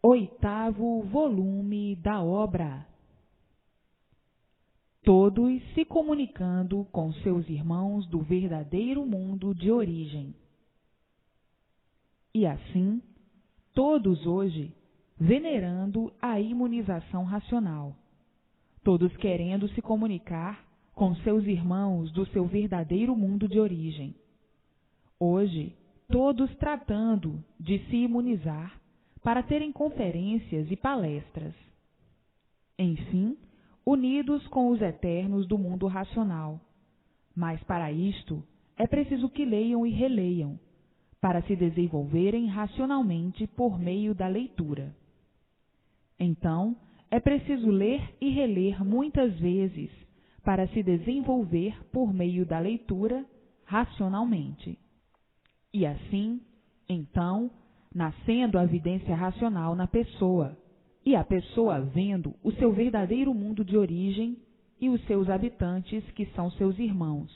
8º volume da obra. Todos se comunicando com seus irmãos do verdadeiro mundo de origem. E assim, todos hoje venerando a imunização racional, todos querendo se comunicar com seus irmãos do seu verdadeiro mundo de origem. Hoje, todos tratando de se imunizar para terem conferências e palestras. Enfim, unidos com os eternos do mundo racional. Mas para isto é preciso que leiam e releiam, para se desenvolverem racionalmente por meio da leitura. Então, é preciso ler e reler muitas vezes para se desenvolver por meio da leitura racionalmente. E assim, então, nascendo a evidência racional na pessoa, e a pessoa vendo o seu verdadeiro mundo de origem e os seus habitantes, que são seus irmãos,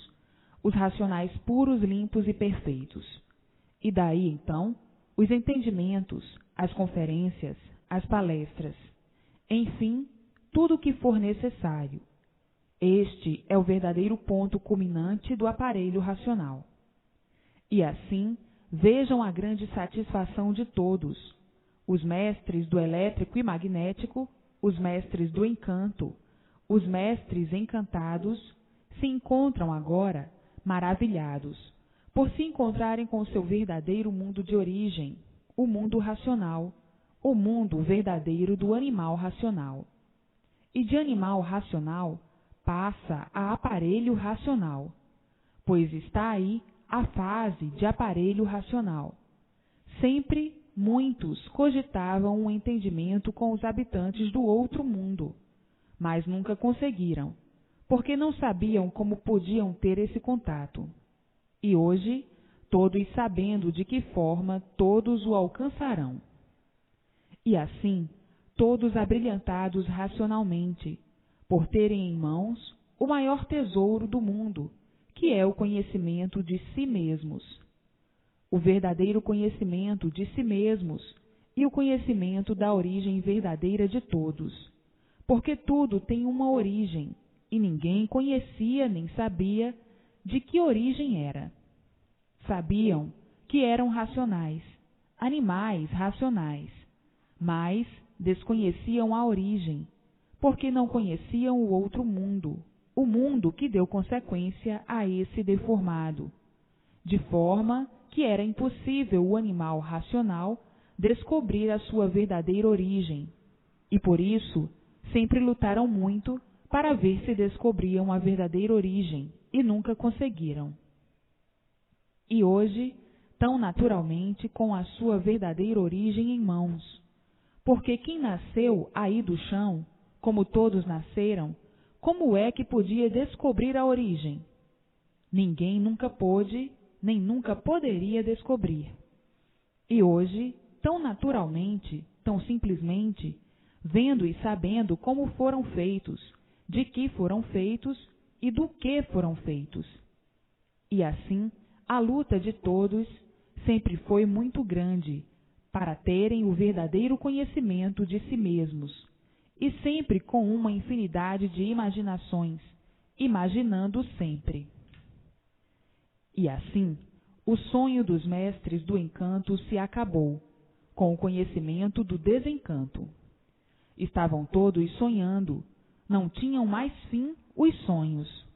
os racionais puros, limpos e perfeitos. E daí, então, os entendimentos, as conferências, as palestras, enfim, tudo o que for necessário. Este é o verdadeiro ponto culminante do aparelho racional. E assim, vejam a grande satisfação de todos, os mestres do elétrico e magnético, os mestres do encanto, os mestres encantados, se encontram agora maravilhados, por se encontrarem com o seu verdadeiro mundo de origem, o mundo racional, o mundo verdadeiro do animal racional. E de animal racional passa a aparelho racional, pois está aí a fase de aparelho racional. Sempre muitos cogitavam um entendimento com os habitantes do outro mundo, mas nunca conseguiram, porque não sabiam como podiam ter esse contato. E hoje, todos sabendo de que forma todos o alcançarão. E assim, todos abrilhantados racionalmente, por terem em mãos o maior tesouro do mundo, que é o conhecimento de si mesmos. O verdadeiro conhecimento de si mesmos e o conhecimento da origem verdadeira de todos, porque tudo tem uma origem, e ninguém conhecia nem sabia de que origem era. Sabiam que eram racionais, animais racionais, mas desconheciam a origem, porque não conheciam o outro mundo, o mundo que deu consequência a esse deformado, de forma que era impossível o animal racional descobrir a sua verdadeira origem, e por isso sempre lutaram muito para ver se descobriam a verdadeira origem, e nunca conseguiram. E hoje, tão naturalmente com a sua verdadeira origem em mãos, porque quem nasceu aí do chão, como todos nasceram, como é que podia descobrir a origem? Ninguém nunca pôde, nem nunca poderia descobrir. E hoje, tão naturalmente, tão simplesmente, vendo e sabendo como foram feitos, de que foram feitos e do que foram feitos. E assim, a luta de todos sempre foi muito grande para terem o verdadeiro conhecimento de si mesmos, e sempre com uma infinidade de imaginações, imaginando sempre. E assim, o sonho dos mestres do encanto se acabou, com o conhecimento do desencanto. Estavam todos sonhando, não tinham mais fim os sonhos.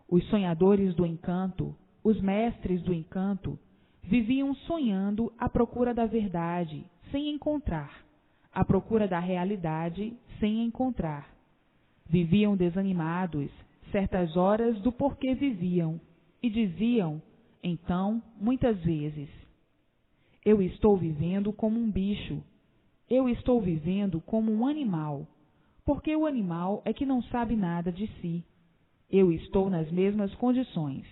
Os sonhadores do encanto, os mestres do encanto, viviam sonhando à procura da verdade, sem encontrar, à procura da realidade, sem encontrar. Viviam desanimados, certas horas do porquê viviam, e diziam, então, muitas vezes: eu estou vivendo como um bicho, eu estou vivendo como um animal, porque o animal é que não sabe nada de si. Eu estou nas mesmas condições,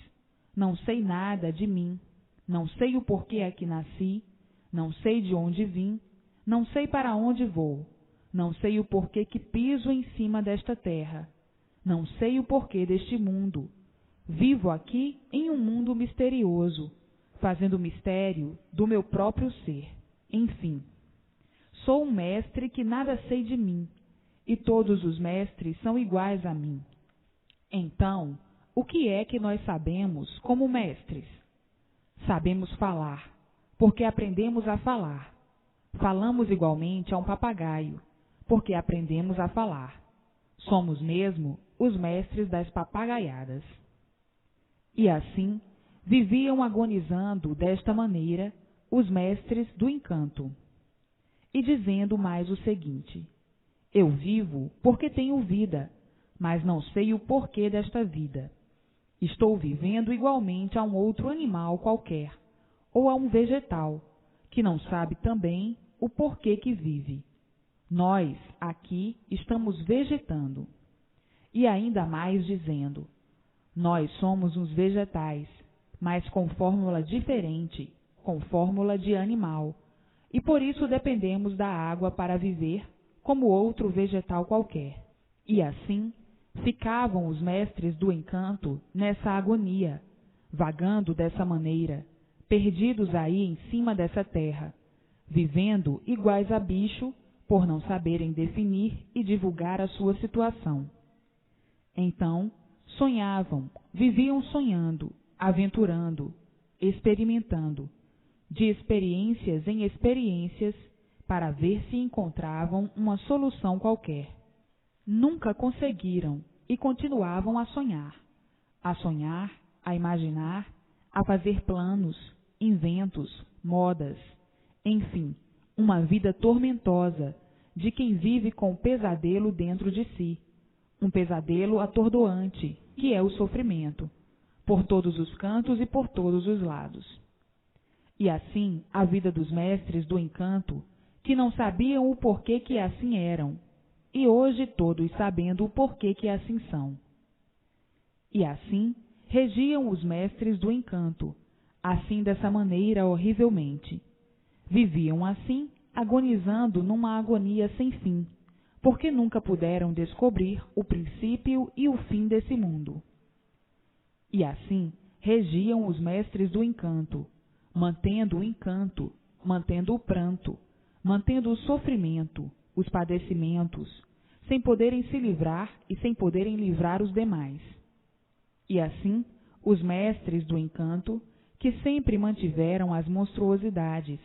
não sei nada de mim, não sei o porquê aqui nasci, não sei de onde vim, não sei para onde vou, não sei o porquê que piso em cima desta terra, não sei o porquê deste mundo. Vivo aqui em um mundo misterioso, fazendo mistério do meu próprio ser. Enfim, Sou um mestre que nada sei de mim, e todos os mestres são iguais a mim. Então, o que é que nós sabemos como mestres? Sabemos falar, porque aprendemos a falar. Falamos igualmente a um papagaio, porque aprendemos a falar. Somos mesmo os mestres das papagaiadas. E assim, viviam agonizando desta maneira os mestres do encanto. E dizendo mais o seguinte: eu vivo porque tenho vida, mas não sei o porquê desta vida. Estou vivendo igualmente a um outro animal qualquer, ou a um vegetal, que não sabe também o porquê que vive. Nós, aqui, estamos vegetando. E ainda mais dizendo: nós somos uns vegetais, mas com fórmula diferente, com fórmula de animal, e por isso dependemos da água para viver como outro vegetal qualquer. E assim ficavam os mestres do encanto nessa agonia, vagando dessa maneira, perdidos aí em cima dessa terra, vivendo iguais a bicho por não saberem definir e divulgar a sua situação. Então, sonhavam, viviam sonhando, aventurando, experimentando, de experiências em experiências, para ver se encontravam uma solução qualquer. Nunca conseguiram e continuavam a sonhar, a imaginar, a fazer planos, inventos, modas, enfim, uma vida tormentosa de quem vive com pesadelo dentro de si, um pesadelo atordoante, que é o sofrimento, por todos os cantos e por todos os lados. E assim a vida dos mestres do encanto, que não sabiam o porquê que assim eram, e hoje todos sabendo o porquê que assim são. E assim regiam os mestres do encanto, assim dessa maneira horrivelmente. Viviam assim, agonizando numa agonia sem fim, porque nunca puderam descobrir o princípio e o fim desse mundo. E assim regiam os mestres do encanto, mantendo o encanto, mantendo o pranto, mantendo o sofrimento, os padecimentos, sem poderem se livrar e sem poderem livrar os demais. E assim, os mestres do encanto, que sempre mantiveram as monstruosidades,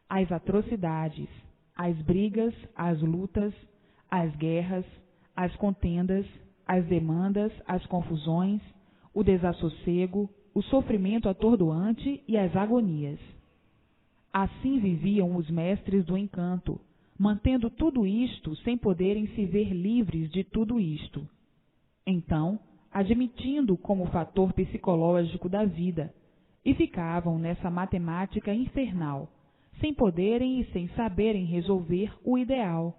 as atrocidades, as brigas, as lutas, as guerras, as contendas, as demandas, as confusões, o desassossego, o sofrimento atordoante e as agonias. Assim viviam os mestres do encanto, mantendo tudo isto sem poderem se ver livres de tudo isto. Então, admitindo como fator psicológico da vida, e ficavam nessa matemática infernal, sem poderem e sem saberem resolver o ideal,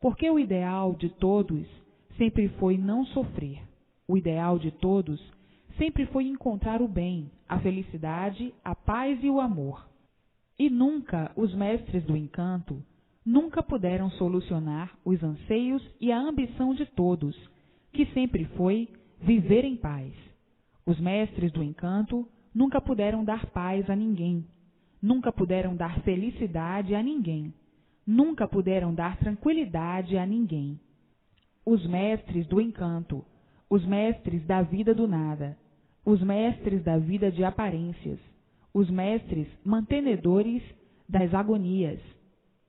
porque o ideal de todos sempre foi não sofrer. O ideal de todos sempre foi encontrar o bem, a felicidade, a paz e o amor. E nunca os mestres do encanto nunca puderam solucionar os anseios e a ambição de todos, que sempre foi viver em paz. Os mestres do encanto nunca puderam dar paz a ninguém, nunca puderam dar felicidade a ninguém, nunca puderam dar tranquilidade a ninguém. Os mestres do encanto, os mestres da vida do nada, os mestres da vida de aparências, os mestres mantenedores das agonias,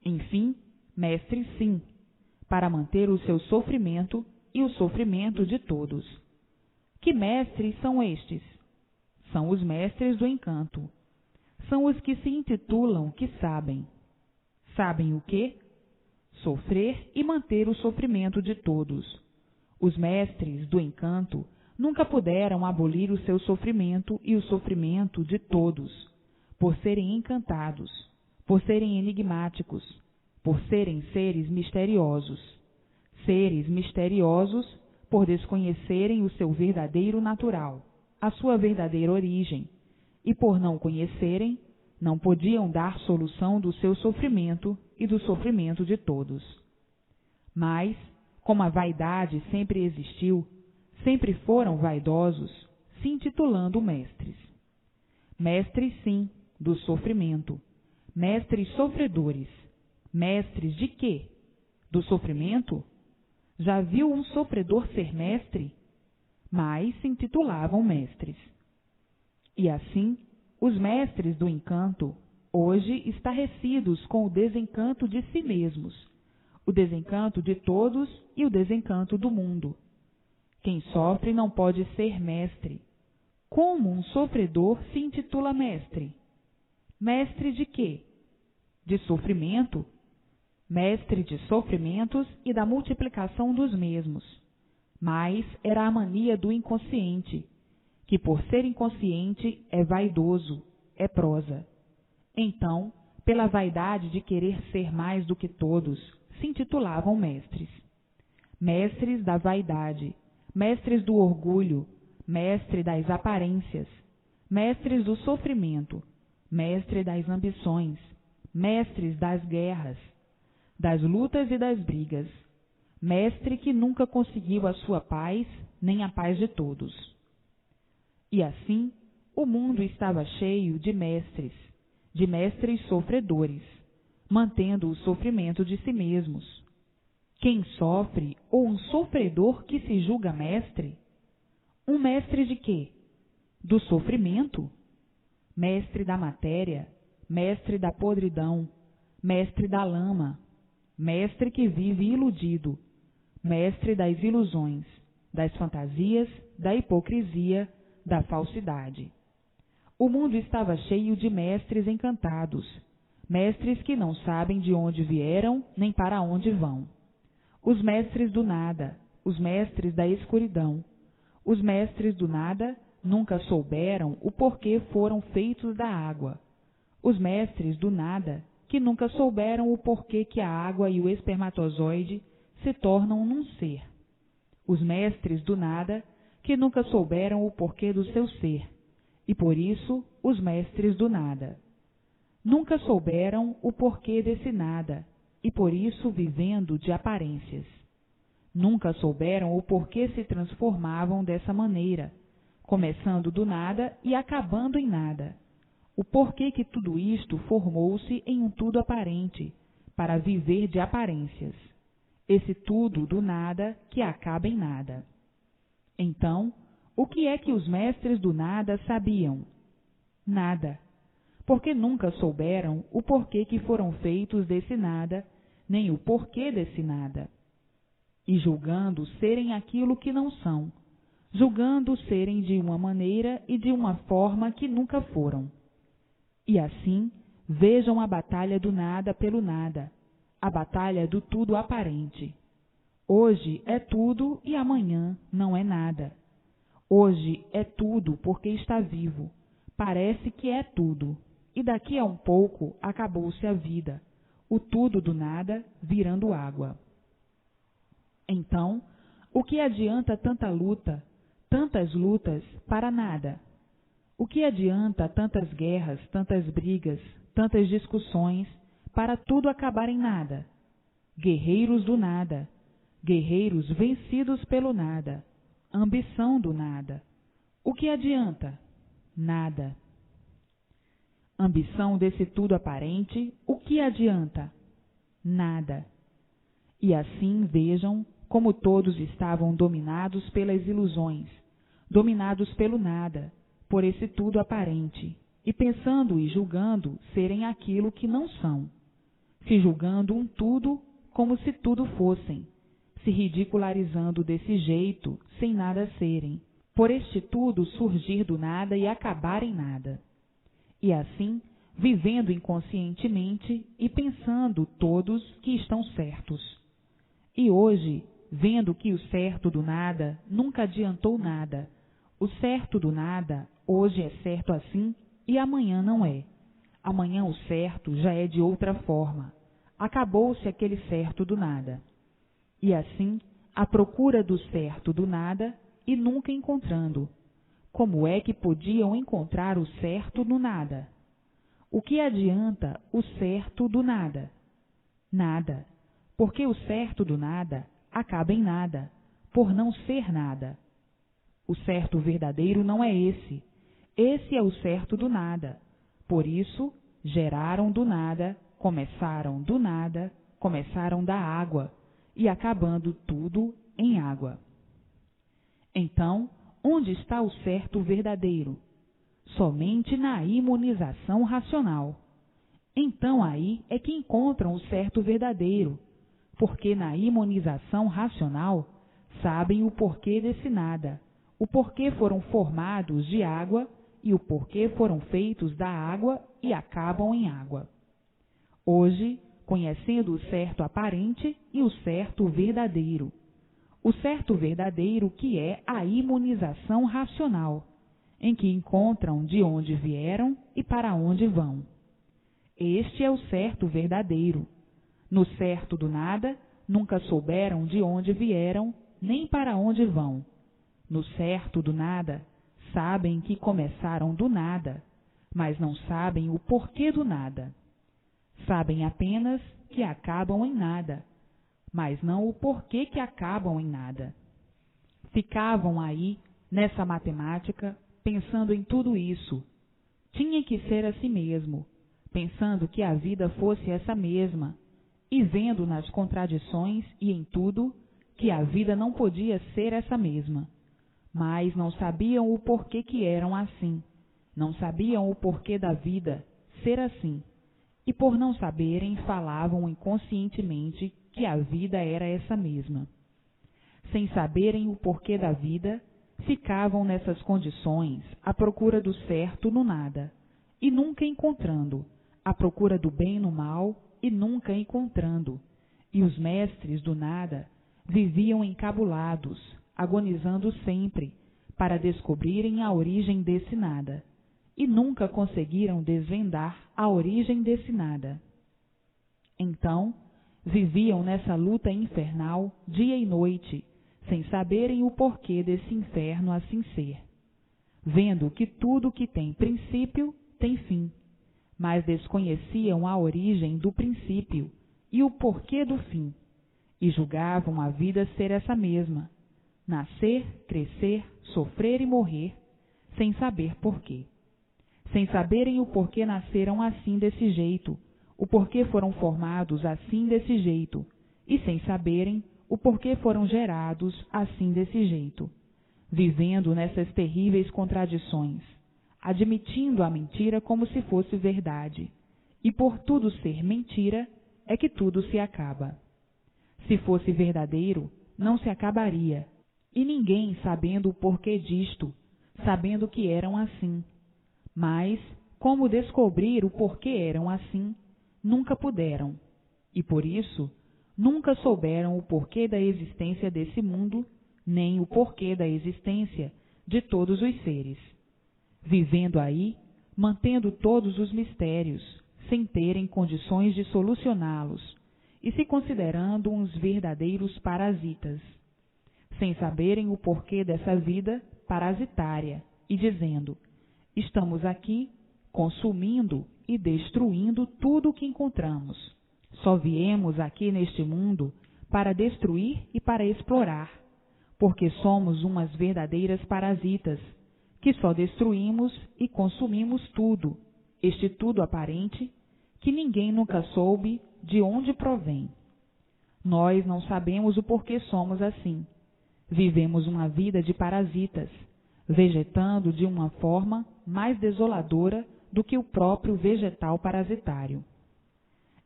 enfim, mestres sim, para manter o seu sofrimento e o sofrimento de todos. Que mestres são estes? São os mestres do encanto. São os que se intitulam que sabem. Sabem o quê? Sofrer e manter o sofrimento de todos. Os mestres do encanto nunca puderam abolir o seu sofrimento e o sofrimento de todos, por serem encantados, por serem enigmáticos, por serem seres misteriosos por desconhecerem o seu verdadeiro natural, a sua verdadeira origem, e por não conhecerem, não podiam dar solução do seu sofrimento e do sofrimento de todos. Mas, como a vaidade sempre existiu, sempre foram vaidosos, se intitulando mestres. Mestres, sim, do sofrimento, mestres sofredores, Mestres de quê? Do sofrimento? Já viu um sofredor ser mestre? Mas se intitulavam mestres. E assim, os mestres do encanto, hoje estarrecidos com o desencanto de si mesmos, o desencanto de todos e o desencanto do mundo. Quem sofre não pode ser mestre. Como um sofredor se intitula mestre? Mestre de quê? De sofrimento? Mestre de sofrimentos e da multiplicação dos mesmos. Mas era a mania do inconsciente, que por ser inconsciente é vaidoso, é prosa. Então, pela vaidade de querer ser mais do que todos, se intitulavam mestres. Mestres da vaidade, mestres do orgulho, mestre das aparências, mestres do sofrimento, mestre das ambições, mestres das guerras, das lutas e das brigas, mestre que nunca conseguiu a sua paz, nem a paz de todos. E assim, o mundo estava cheio de mestres sofredores, mantendo o sofrimento de si mesmos. Quem sofre ou um sofredor que se julga mestre? Um mestre de quê? Do sofrimento? Mestre da matéria, mestre da podridão, mestre da lama, mestre que vive iludido, mestre das ilusões, das fantasias, da hipocrisia, da falsidade. O mundo estava cheio de mestres encantados, mestres que não sabem de onde vieram nem para onde vão. Os mestres do nada, os mestres da escuridão. Os mestres do nada nunca souberam o porquê foram feitos da água. Os mestres do nada que nunca souberam o porquê que a água e o espermatozoide se tornam num ser. Os mestres do nada que nunca souberam o porquê do seu ser, e por isso os mestres do nada. Nunca souberam o porquê desse nada, e por isso vivendo de aparências. Nunca souberam o porquê se transformavam dessa maneira, começando do nada e acabando em nada. O porquê que tudo isto formou-se em um tudo aparente, para viver de aparências. Esse tudo do nada que acaba em nada. Então, o que é que os mestres do nada sabiam? Nada. Porque nunca souberam o porquê que foram feitos desse nada, nem o porquê desse nada. E julgando serem aquilo que não são, julgando serem de uma maneira e de uma forma que nunca foram. E assim, vejam a batalha do nada pelo nada, a batalha do tudo aparente. Hoje é tudo e amanhã não é nada. Hoje é tudo porque está vivo, parece que é tudo, e daqui a um pouco acabou-se a vida, o tudo do nada virando água. Então, o que adianta tanta luta, tantas lutas para nada? O que adianta tantas guerras, tantas brigas, tantas discussões, para tudo acabar em nada? Guerreiros do nada, guerreiros vencidos pelo nada, ambição do nada. O que adianta? Nada. Ambição desse tudo aparente, o que adianta? Nada. E assim vejam como todos estavam dominados pelas ilusões, dominados pelo nada, por esse tudo aparente, e pensando e julgando serem aquilo que não são, se julgando um tudo como se tudo fossem, se ridicularizando desse jeito, sem nada serem, por este tudo surgir do nada e acabar em nada. E assim, vivendo inconscientemente e pensando todos que estão certos. E hoje, vendo que o certo do nada nunca adiantou nada, o certo do nada hoje é certo assim e amanhã não é. Amanhã o certo já é de outra forma. Acabou-se aquele certo do nada. E assim, à procura do certo do nada e nunca encontrando. Como é que podiam encontrar o certo no nada? O que adianta o certo do nada? Nada, porque o certo do nada acaba em nada, por não ser nada. O certo verdadeiro não é esse. Esse é o certo do nada. Por isso, geraram do nada começaram do nada, começaram da água, e acabando tudo em água. Então, onde está o certo verdadeiro? Somente na imunização racional. Então aí é que encontram o certo verdadeiro, porque na imunização racional sabem o porquê desse nada, o porquê foram formados de água e o porquê foram feitos da água e acabam em água. Hoje, conhecendo o certo aparente e o certo verdadeiro. O certo verdadeiro que é a imunização racional, em que encontram de onde vieram e para onde vão. Este é o certo verdadeiro. No certo do nada, nunca souberam de onde vieram nem para onde vão. No certo do nada, sabem que começaram do nada, mas não sabem o porquê do nada. Sabem apenas que acabam em nada, mas não o porquê que acabam em nada. Ficavam aí, nessa matemática, pensando em tudo isso. Tinha que ser assim mesmo, pensando que a vida fosse essa mesma, e vendo nas contradições e em tudo que a vida não podia ser essa mesma. Mas não sabiam o porquê que eram assim, não sabiam o porquê da vida ser assim, e por não saberem falavam inconscientemente que a vida era essa mesma. Sem saberem o porquê da vida, ficavam nessas condições à procura do certo no nada, e nunca encontrando, à procura do bem no mal e nunca encontrando, e os mestres do nada viviam encabulados, agonizando sempre, para descobrirem a origem desse nada, e nunca conseguiram desvendar a origem desse nada. Então, viviam nessa luta infernal dia e noite, sem saberem o porquê desse inferno assim ser, vendo que tudo que tem princípio tem fim, mas desconheciam a origem do princípio e o porquê do fim, e julgavam a vida ser essa mesma, nascer, crescer, sofrer e morrer, sem saber porquê. Sem saberem o porquê nasceram assim desse jeito, o porquê foram formados assim desse jeito, e sem saberem o porquê foram gerados assim desse jeito, vivendo nessas terríveis contradições, admitindo a mentira como se fosse verdade, e por tudo ser mentira é que tudo se acaba. Se fosse verdadeiro, não se acabaria, e ninguém sabendo o porquê disto, sabendo que eram assim. Mas, como descobrir o porquê eram assim, nunca puderam, e por isso nunca souberam o porquê da existência desse mundo, nem o porquê da existência de todos os seres. Vivendo aí, mantendo todos os mistérios, sem terem condições de solucioná-los, e se considerando uns verdadeiros parasitas, sem saberem o porquê dessa vida parasitária, e dizendo: estamos aqui consumindo e destruindo tudo o que encontramos. Só viemos aqui neste mundo para destruir e para explorar, porque somos umas verdadeiras parasitas, que só destruímos e consumimos tudo, este tudo aparente, que ninguém nunca soube de onde provém. Nós não sabemos o porquê somos assim. Vivemos uma vida de parasitas, vegetando de uma forma mais desoladora do que o próprio vegetal parasitário.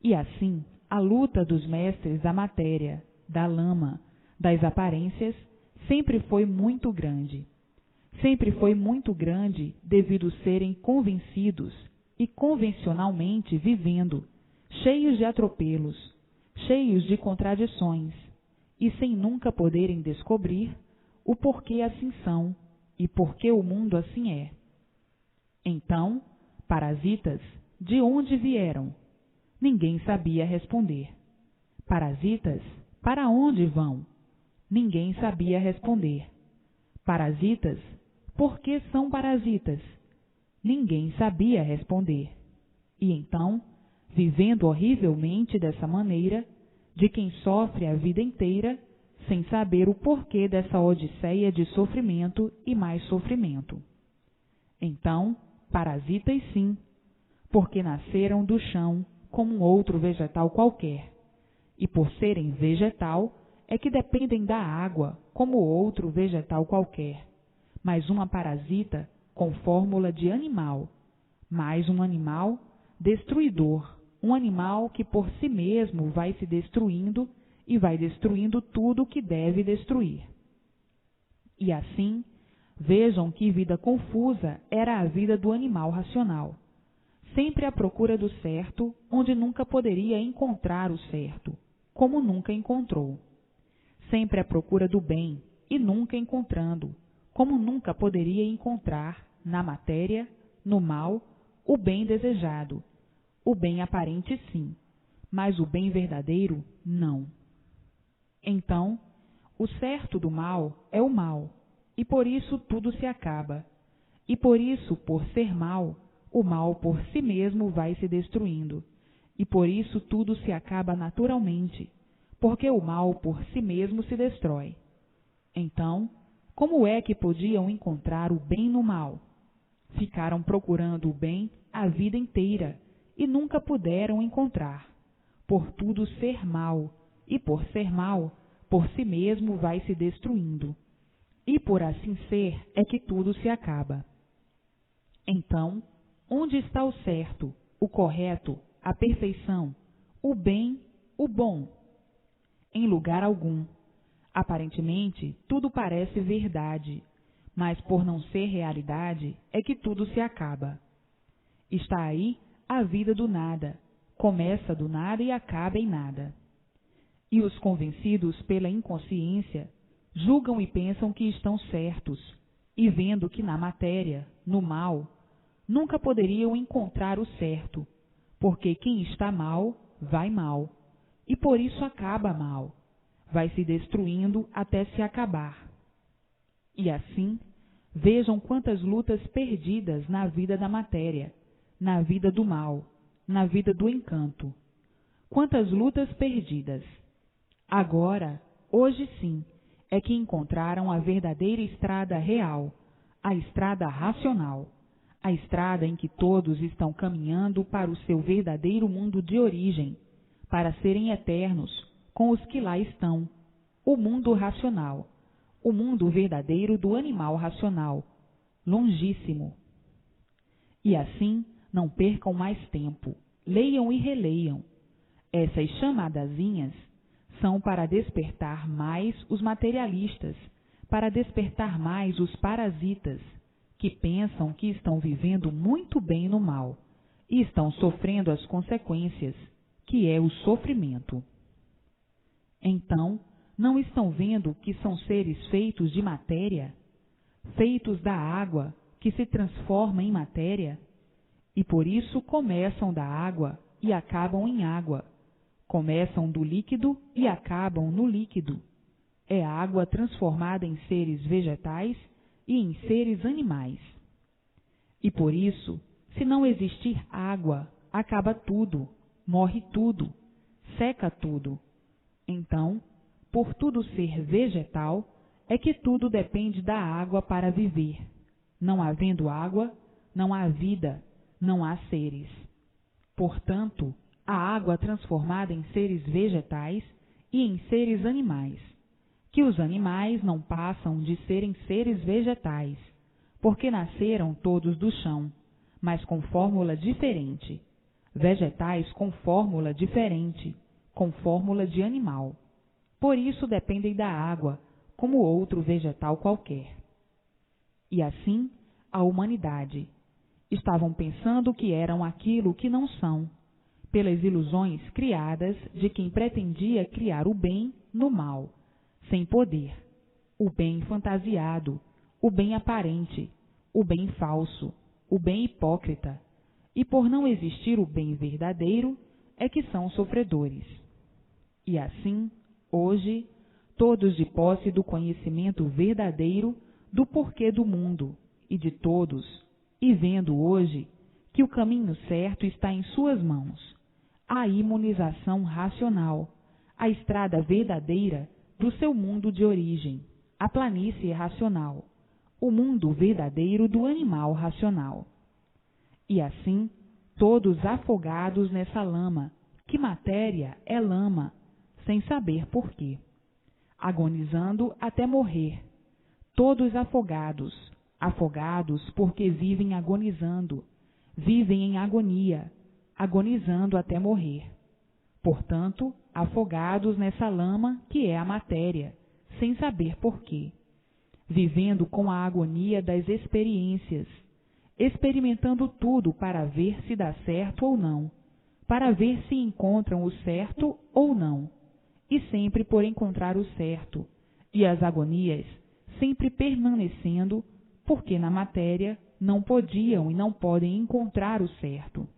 E assim, a luta dos mestres da matéria, da lama, das aparências, sempre foi muito grande. Sempre foi muito grande devido serem convencidos e convencionalmente vivendo, cheios de atropelos, cheios de contradições, e sem nunca poderem descobrir o porquê assim são e porquê o mundo assim é. Então, parasitas, de onde vieram? Ninguém sabia responder. Parasitas, para onde vão? Ninguém sabia responder. Parasitas, por que são parasitas? Ninguém sabia responder. E então, vivendo horrivelmente dessa maneira, de quem sofre a vida inteira, sem saber o porquê dessa odisseia de sofrimento e mais sofrimento. Então, parasitas sim, porque nasceram do chão, como um outro vegetal qualquer, e por serem vegetal é que dependem da água como outro vegetal qualquer, mais uma parasita com fórmula de animal, mais um animal destruidor, um animal que por si mesmo vai se destruindo e vai destruindo tudo o que deve destruir. E assim, vejam que vida confusa era a vida do animal racional, sempre à procura do certo, onde nunca poderia encontrar o certo, como nunca encontrou. Sempre à procura do bem, e nunca encontrando, como nunca poderia encontrar, na matéria, no mal, o bem desejado. O bem aparente, sim, mas o bem verdadeiro, não. Então, o certo do mal é o mal, e por isso tudo se acaba. E por isso, por ser mal, o mal por si mesmo vai se destruindo. E por isso tudo se acaba naturalmente, porque o mal por si mesmo se destrói. Então, como é que podiam encontrar o bem no mal? Ficaram procurando o bem a vida inteira e nunca puderam encontrar, por tudo ser mal, e por ser mal, por si mesmo vai se destruindo. E por assim ser é que tudo se acaba. Então, onde está o certo, o correto, a perfeição, o bem, o bom? Em lugar algum. Aparentemente, tudo parece verdade, mas por não ser realidade é que tudo se acaba. Está aí a vida do nada, começa do nada e acaba em nada. E os convencidos pela inconsciência julgam e pensam que estão certos, e vendo que na matéria, no mal, nunca poderiam encontrar o certo, porque quem está mal, vai mal, e por isso acaba mal, vai se destruindo até se acabar. E assim, vejam quantas lutas perdidas na vida da matéria, na vida do mal, na vida do encanto. Quantas lutas perdidas! Agora, hoje sim, é que encontraram a verdadeira estrada real, a estrada racional, a estrada em que todos estão caminhando para o seu verdadeiro mundo de origem, para serem eternos com os que lá estão, o mundo racional, o mundo verdadeiro do animal racional, longíssimo. E assim, não percam mais tempo, leiam e releiam. Essas chamadazinhas são para despertar mais os materialistas, para despertar mais os parasitas, que pensam que estão vivendo muito bem no mal e estão sofrendo as consequências, que é o sofrimento. Então, não estão vendo que são seres feitos de matéria, feitos da água, que se transforma em matéria? E por isso começam da água e acabam em água. Começam do líquido e acabam no líquido. É água transformada em seres vegetais e em seres animais. E por isso, se não existir água, acaba tudo, morre tudo, seca tudo. Então, por tudo ser vegetal, é que tudo depende da água para viver. Não havendo água, não há vida, não há seres. Portanto, a água transformada em seres vegetais e em seres animais, que os animais não passam de serem seres vegetais, porque nasceram todos do chão, mas com fórmula diferente, vegetais com fórmula diferente, com fórmula de animal. Por isso dependem da água, como outro vegetal qualquer. E assim, a humanidade. Estavam pensando que eram aquilo que não são, pelas ilusões criadas de quem pretendia criar o bem no mal, sem poder, o bem fantasiado, o bem aparente, o bem falso, o bem hipócrita, e por não existir o bem verdadeiro, é que são sofredores. E assim, hoje, todos de posse do conhecimento verdadeiro do porquê do mundo e de todos, e vendo hoje que o caminho certo está em suas mãos, a imunização racional, a estrada verdadeira do seu mundo de origem, a planície racional, o mundo verdadeiro do animal racional. E assim, todos afogados nessa lama, que matéria é lama, sem saber por quê, agonizando até morrer, todos afogados, afogados porque vivem agonizando, vivem em agonia, agonizando até morrer. Portanto, afogados nessa lama que é a matéria, sem saber por quê, vivendo com a agonia das experiências, experimentando tudo para ver se dá certo ou não, para ver se encontram o certo ou não, e sempre por encontrar o certo, e as agonias sempre permanecendo, porque na matéria não podiam e não podem encontrar o certo.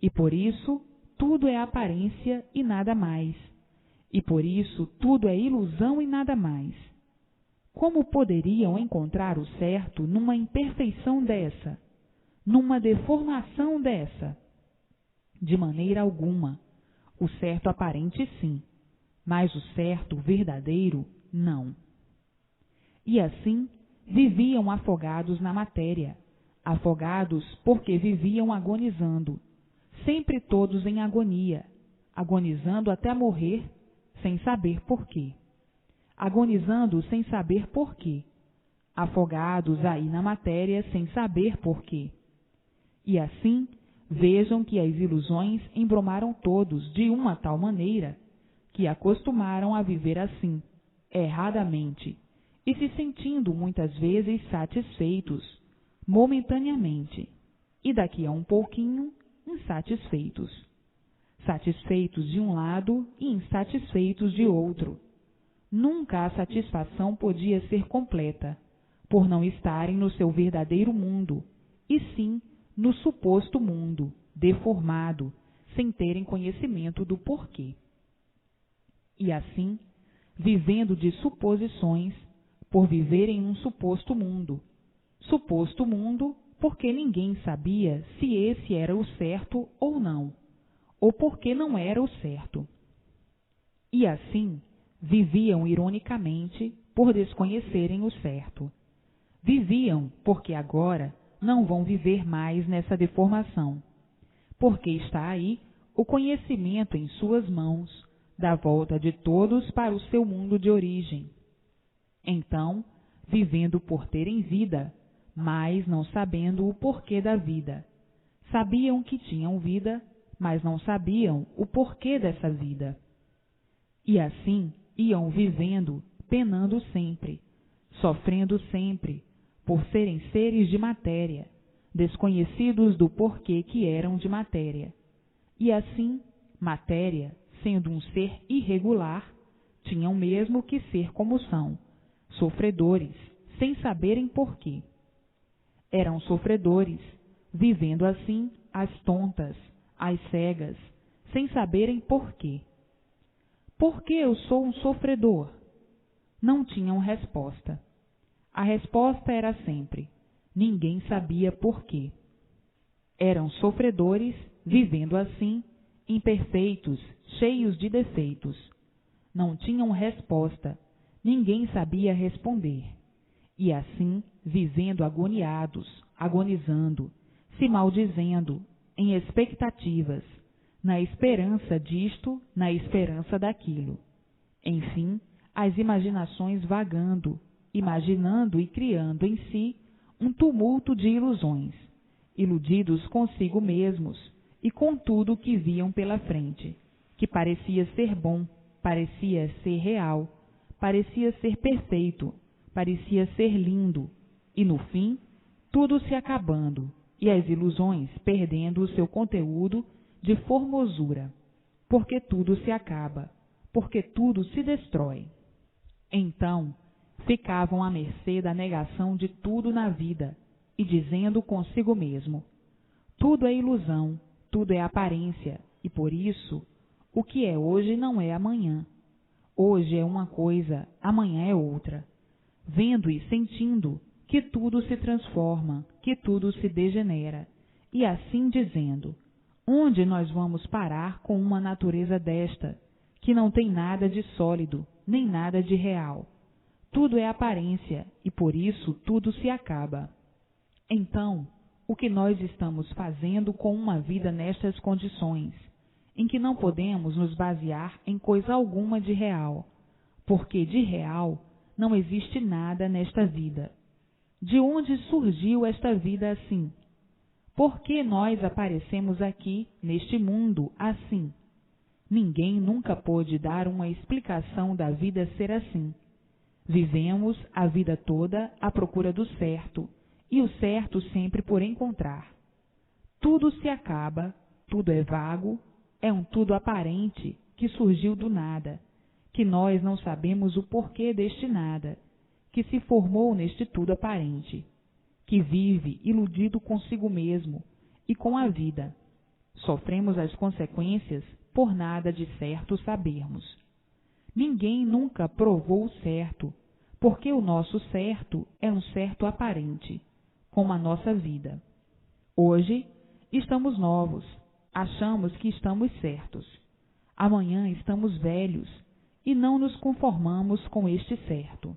E por isso tudo é aparência e nada mais, e por isso tudo é ilusão e nada mais. Como poderiam encontrar o certo numa imperfeição dessa, numa deformação dessa? De maneira alguma. O certo aparente sim, mas o certo verdadeiro não. E assim viviam afogados na matéria, afogados porque viviam agonizando, sempre todos em agonia, agonizando até morrer, sem saber por quê. Agonizando sem saber por quê, afogados aí na matéria sem saber por quê. E assim, vejam que as ilusões embromaram todos de uma tal maneira que acostumaram a viver assim, erradamente, e se sentindo muitas vezes satisfeitos, momentaneamente, e daqui a um pouquinho, insatisfeitos. Satisfeitos de um lado e insatisfeitos de outro. Nunca a satisfação podia ser completa, por não estarem no seu verdadeiro mundo, e sim no suposto mundo, deformado, sem terem conhecimento do porquê. E assim, vivendo de suposições, por viverem um suposto mundo porque ninguém sabia se esse era o certo ou não, ou porque não era o certo. E assim, viviam ironicamente por desconhecerem o certo. Viviam porque agora não vão viver mais nessa deformação, porque está aí o conhecimento em suas mãos, da volta de todos para o seu mundo de origem. Então, vivendo por terem vida, mas não sabendo o porquê da vida. Sabiam que tinham vida, mas não sabiam o porquê dessa vida. E assim iam vivendo, penando sempre, sofrendo sempre, por serem seres de matéria, desconhecidos do porquê que eram de matéria. E assim, matéria, sendo um ser irregular, tinham mesmo que ser como são, sofredores, sem saberem porquê. Eram sofredores, vivendo assim as tontas, as cegas, sem saberem porquê. Por que eu sou um sofredor? Não tinham resposta. A resposta era sempre: ninguém sabia porquê. Eram sofredores, vivendo assim, imperfeitos, cheios de defeitos. Não tinham resposta, ninguém sabia responder. E assim, vivendo agoniados, agonizando, se maldizendo, em expectativas, na esperança disto, na esperança daquilo. Enfim, as imaginações vagando, imaginando e criando em si um tumulto de ilusões, iludidos consigo mesmos e com tudo o que viam pela frente, que parecia ser bom, parecia ser real, parecia ser perfeito, parecia ser lindo, e no fim, tudo se acabando, e as ilusões perdendo o seu conteúdo de formosura, porque tudo se acaba, porque tudo se destrói. Então, ficavam à mercê da negação de tudo na vida, e dizendo consigo mesmo: tudo é ilusão, tudo é aparência, e por isso, o que é hoje não é amanhã. Hoje é uma coisa, amanhã é outra. Vendo e sentindo que tudo se transforma, que tudo se degenera, e assim dizendo: onde nós vamos parar com uma natureza desta, que não tem nada de sólido, nem nada de real? Tudo é aparência, e por isso tudo se acaba. Então, o que nós estamos fazendo com uma vida nestas condições, em que não podemos nos basear em coisa alguma de real, porque de real não existe nada nesta vida. De onde surgiu esta vida assim? Por que nós aparecemos aqui, neste mundo, assim? Ninguém nunca pôde dar uma explicação da vida ser assim. Vivemos a vida toda à procura do certo, e o certo sempre por encontrar. Tudo se acaba, tudo é vago, é um tudo aparente que surgiu do nada, que nós não sabemos o porquê deste nada, que se formou neste tudo aparente, que vive iludido consigo mesmo e com a vida. Sofremos as consequências por nada de certo sabermos. Ninguém nunca provou o certo, porque o nosso certo é um certo aparente, como a nossa vida. Hoje estamos novos, achamos que estamos certos. Amanhã estamos velhos e não nos conformamos com este certo.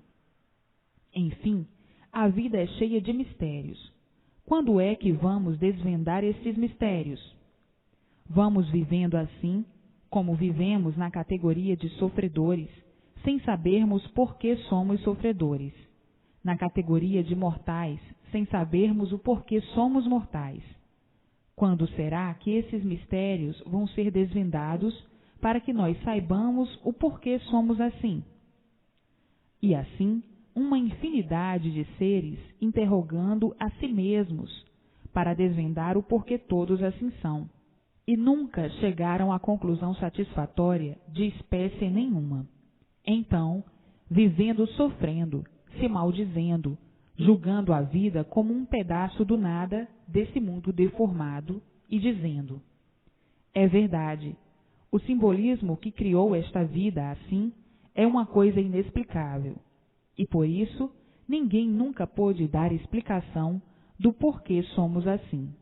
Enfim, a vida é cheia de mistérios. Quando é que vamos desvendar estes mistérios? Vamos vivendo assim, como vivemos na categoria de sofredores, sem sabermos por que somos sofredores. Na categoria de mortais, sem sabermos o porquê somos mortais. Quando será que esses mistérios vão ser desvendados para que nós saibamos o porquê somos assim? E assim, uma infinidade de seres interrogando a si mesmos para desvendar o porquê todos assim são, e nunca chegaram à conclusão satisfatória de espécie nenhuma. Então, vivendo sofrendo, se maldizendo, julgando a vida como um pedaço do nada desse mundo deformado e dizendo: é verdade, o simbolismo que criou esta vida assim é uma coisa inexplicável. E por isso, ninguém nunca pôde dar explicação do porquê somos assim.